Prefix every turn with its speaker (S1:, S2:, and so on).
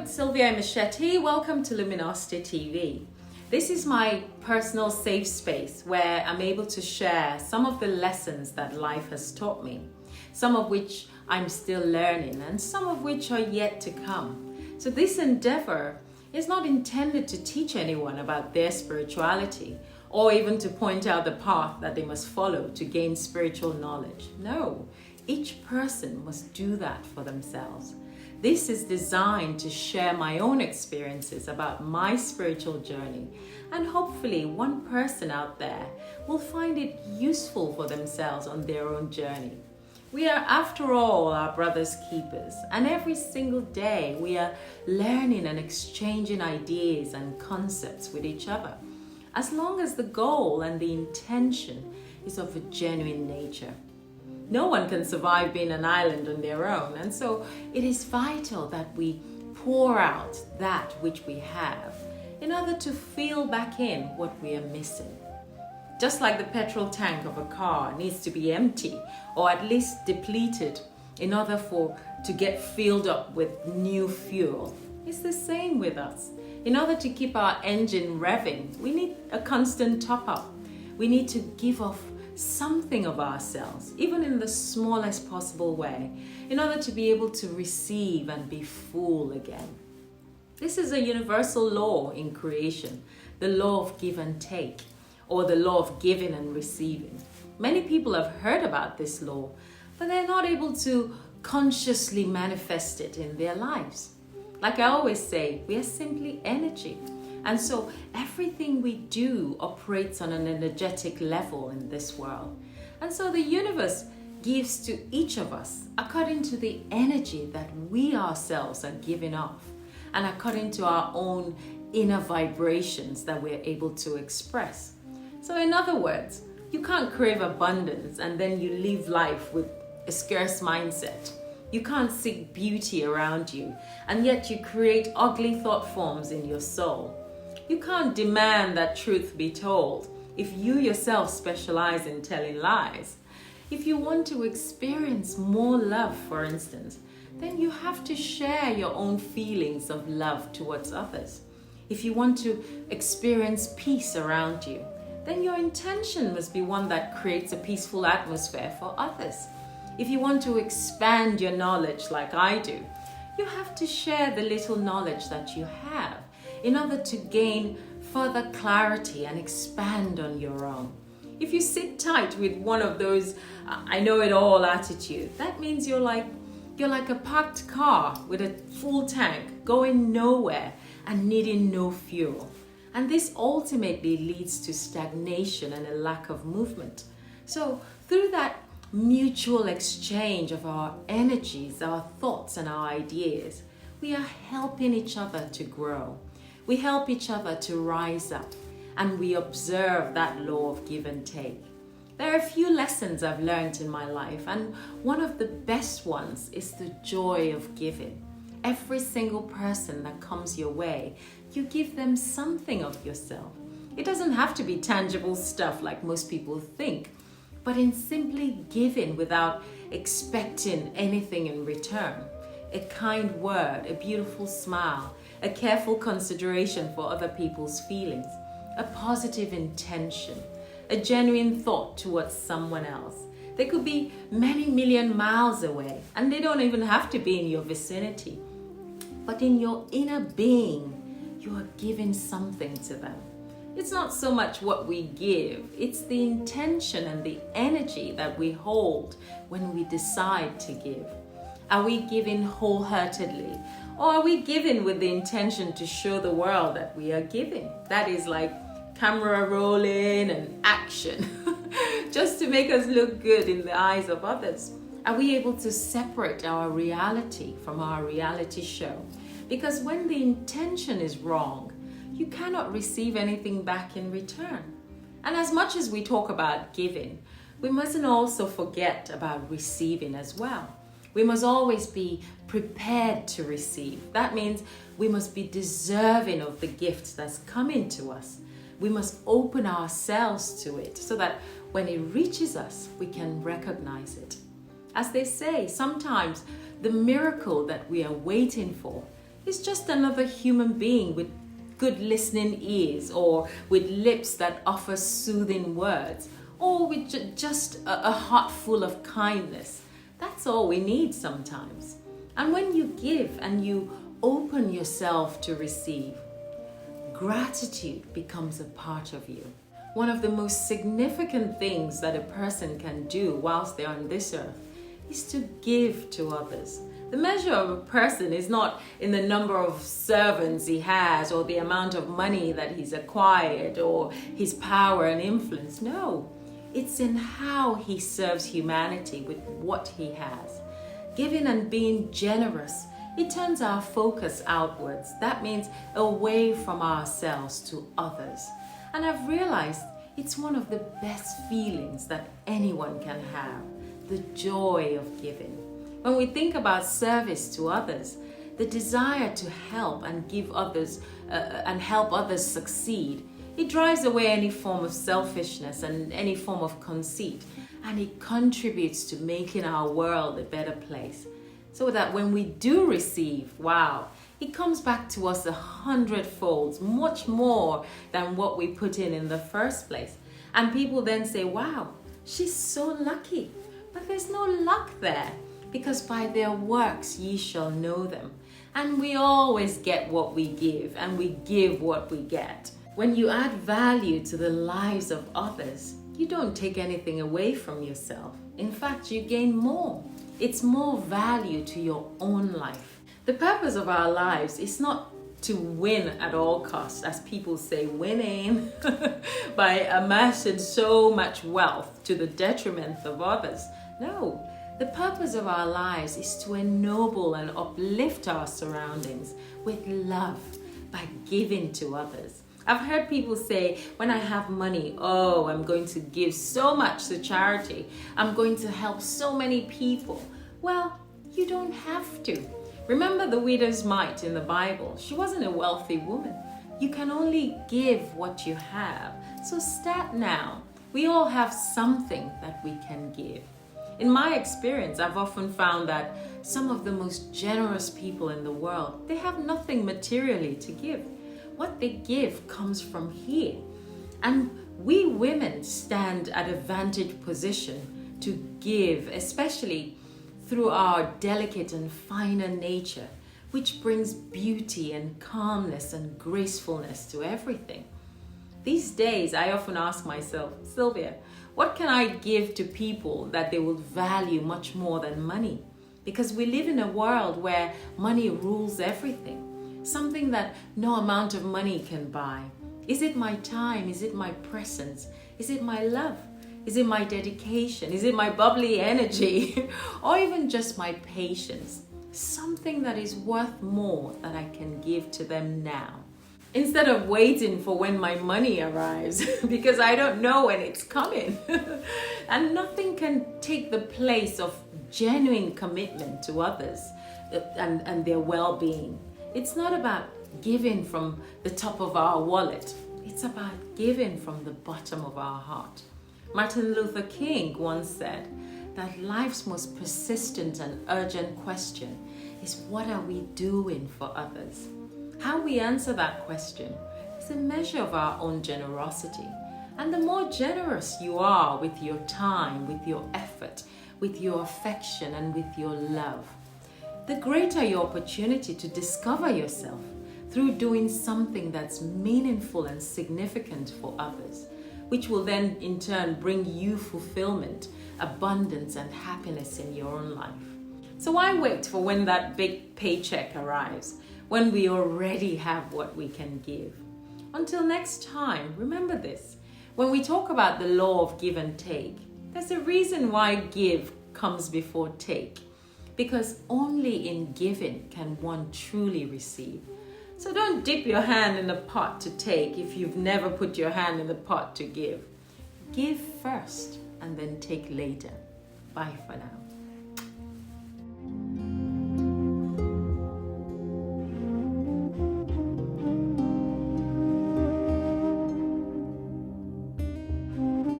S1: it's Sylvia Machete. Welcome to Luminosity TV. This is my personal safe space where I'm able to share some of the lessons that life has taught me, some of which I'm still learning and some of which are yet to come. So this endeavor is not intended to teach anyone about their spirituality or even to point out the path that they must follow to gain spiritual knowledge. No, each person must do that for themselves. This is designed to share my own experiences about my spiritual journey, and hopefully one person out there will find it useful for themselves on their own journey. We are, after all, our brother's keepers, and every single day we are learning and exchanging ideas and concepts with each other, as long as the goal and the intention is of a genuine nature. No one can survive being an island on their own, and so it is vital that we pour out that which we have in order to fill back in what we are missing. Just like the petrol tank of a car needs to be empty or at least depleted in order to get filled up with new fuel, it's the same with us. In order to keep our engine revving, we need a constant top-up. We need to give off something of ourselves, even in the smallest possible way, in order to be able to receive and be full again. This is a universal law in creation, the law of give and take, or the law of giving and receiving. Many people have heard about this law, but they're not able to consciously manifest it in their lives. Like I always say, we are simply energy. And so everything we do operates on an energetic level in this world. And so the universe gives to each of us according to the energy that we ourselves are giving off and according to our own inner vibrations that we're able to express. So in other words, you can't crave abundance and then you live life with a scarce mindset. You can't seek beauty around you and yet you create ugly thought forms in your soul. You can't demand that truth be told if you yourself specialize in telling lies. If you want to experience more love, for instance, then you have to share your own feelings of love towards others. If you want to experience peace around you, then your intention must be one that creates a peaceful atmosphere for others. If you want to expand your knowledge like I do, you have to share the little knowledge that you have in order to gain further clarity and expand on your own. If you sit tight with one of those I know it all attitude, that means you're like a parked car with a full tank going nowhere and needing no fuel. And this ultimately leads to stagnation and a lack of movement. So through that mutual exchange of our energies, our thoughts and our ideas, we are helping each other to grow. We help each other to rise up, and we observe that law of give and take. There are a few lessons I've learned in my life, and one of the best ones is the joy of giving. Every single person that comes your way, you give them something of yourself. It doesn't have to be tangible stuff like most people think, but in simply giving without expecting anything in return. A kind word, a beautiful smile, a careful consideration for other people's feelings, a positive intention, a genuine thought towards someone else. They could be many million miles away, and they don't even have to be in your vicinity. But in your inner being, you are giving something to them. It's not so much what we give, it's the intention and the energy that we hold when we decide to give. Are we giving wholeheartedly? Or are we giving with the intention to show the world that we are giving? That is like camera rolling and action, just to make us look good in the eyes of others. Are we able to separate our reality from our reality show? Because when the intention is wrong, you cannot receive anything back in return. And as much as we talk about giving, we mustn't also forget about receiving as well. We must always be prepared to receive. That means we must be deserving of the gift that's coming to us. We must open ourselves to it so that when it reaches us, we can recognize it. As they say, sometimes the miracle that we are waiting for is just another human being with good listening ears, or with lips that offer soothing words, or with just a heart full of kindness. That's all we need sometimes. And when you give and you open yourself to receive, gratitude becomes a part of you. One of the most significant things that a person can do whilst they're on this earth is to give to others. The measure of a person is not in the number of servants he has, or the amount of money that he's acquired, or his power and influence. No, it's in how he serves humanity with what he has. Giving and being generous, it turns our focus outwards. That means away from ourselves to others. And I've realized it's one of the best feelings that anyone can have, the joy of giving. When we think about service to others, the desire to help and give others and help others succeed, it drives away any form of selfishness and any form of conceit, and it contributes to making our world a better place. So that when we do receive, wow, it comes back to us 100-fold, much more than what we put in the first place. And people then say, wow, she's so lucky. But there's no luck there, because by their works ye shall know them. And we always get what we give, and we give what we get. When you add value to the lives of others, you don't take anything away from yourself. In fact, you gain more. It's more value to your own life. The purpose of our lives is not to win at all costs, as people say, winning by amassing so much wealth to the detriment of others. No, the purpose of our lives is to ennoble and uplift our surroundings with love by giving to others. I've heard people say, when I have money, oh, I'm going to give so much to charity. I'm going to help so many people. Well, you don't have to. Remember the widow's mite in the Bible. She wasn't a wealthy woman. You can only give what you have. So start now. We all have something that we can give. In my experience, I've often found that some of the most generous people in the world, they have nothing materially to give. What they give comes from here. And we women stand at a vantage position to give, especially through our delicate and finer nature, which brings beauty and calmness and gracefulness to everything. These days, I often ask myself, Sylvia, what can I give to people that they will value much more than money? Because we live in a world where money rules everything, something that no amount of money can buy. Is it my time? Is it my presence? Is it my love? Is it my dedication? Is it my bubbly energy? Or even just my patience? Something that is worth more that I can give to them now, instead of waiting for when my money arrives, because I don't know when it's coming. And nothing can take the place of genuine commitment to others and their well-being. It's not about giving from the top of our wallet. It's about giving from the bottom of our heart. Martin Luther King once said that life's most persistent and urgent question is, what are we doing for others? How we answer that question is a measure of our own generosity. And the more generous you are with your time, with your effort, with your affection, and with your love, the greater your opportunity to discover yourself through doing something that's meaningful and significant for others, which will then in turn bring you fulfillment, abundance, and happiness in your own life. So why wait for when that big paycheck arrives, when we already have what we can give? Until next time, remember this. When we talk about the law of give and take, there's a reason why give comes before take. Because only in giving can one truly receive. So don't dip your hand in the pot to take if you've never put your hand in the pot to give. Give first and then take later. Bye for now.